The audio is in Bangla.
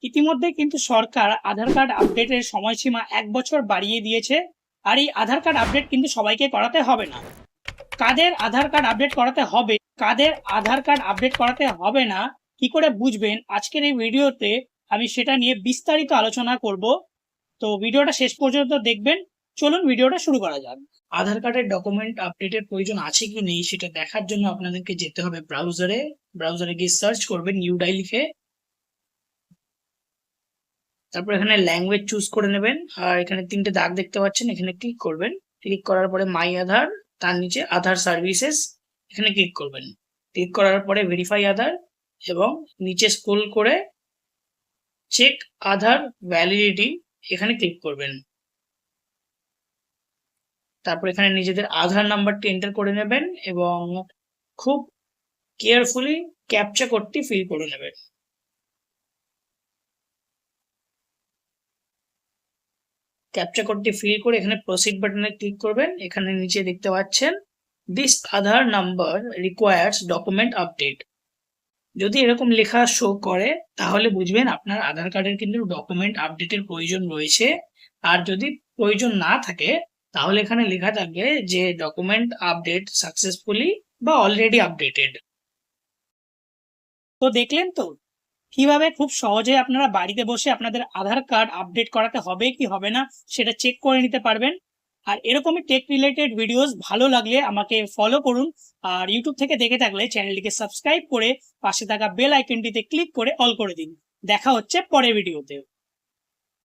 ইতিমধ্যে কিন্তু সরকার আধার কার্ড আপডেটের সময়সীমা 1 বছর বাড়িয়ে দিয়েছে। আর এই আধার কার্ড আপডেট কিন্তু সবাইকে করাতে হবে না। কাদের আধার কার্ড আপডেট করাতে হবে, কাদের আধার কার্ড আপডেট করাতে হবে না, কি করে বুঝবেন, আজকের এই ভিডিওতে আমি সেটা নিয়ে বিস্তারিত আলোচনা করব। তো ভিডিওটা শেষ পর্যন্ত দেখবেন। চলুন ভিডিওটা শুরু করা যাক। আধার কার্ডের ডকুমেন্ট আপডেটের প্রয়োজন আছে কি নেই সেটা দেখার জন্য আপনাদেরকে যেতে হবে ব্রাউজারে গিয়ে সার্চ করবেন ইউডাই লিখে। তারপর এখানে ল্যাঙ্গুয়েজ চুজ করে নেবেন, আর এখানে 3টে দাগ দেখতে পাচ্ছেন, এখানে ক্লিক করবেন। ক্লিক করার পরে মাই আধার, তার নিচে আধার সার্ভিসেস, এখানে ক্লিক করবেন। ক্লিক করার পরে ভেরিফাই আধার এবং নিচে স্ক্রল করে চেক আধার ভ্যালিডিটি, এখানে ক্লিক করবেন। তারপর এখানে নিজেদের আধার নাম্বারটি এন্টার করে নেবেন এবং খুব কেয়ারফুলি ক্যাপচা কোডটি ফিল করে নেবেন। ক্যাপচা কোডটি ফিল করে এখানে প্রসিড বাটনে ক্লিক করবেন। এখানে নিচে দেখতে পাচ্ছেন this Aadhaar number requires document update. যদি এরকম লেখা শো করে তাহলে বুঝবেন আপনার আধার কার্ডের কিন্তু ডকুমেন্ট আপডেটের প্রয়োজন রয়েছে। আর যদি প্রয়োজন না থাকে তাহলে এখানে লেখা থাকবে যে ডকুমেন্ট আপডেট সাকসেসফুলি বা অলরেডি আপডেটেড। তো দেখলেন তো কিভাবে খুব সহজে আপনারা বাড়িতে বসে আপনাদের আধার কার্ড আপডেট করাতে হবে কি হবে না সেটা চেক করে নিতে পারবেন। আর এরকমই টেক রিলেটেড ভিডিওস ভালো লাগলে আমাকে ফলো করুন, আর ইউটিউব থেকে দেখে থাকলে চ্যানেলটিকে সাবস্ক্রাইব করে পাশে থাকা বেল আইকনটিতে ক্লিক করে অল করে দিন। দেখা হচ্ছে পরের ভিডিওতে।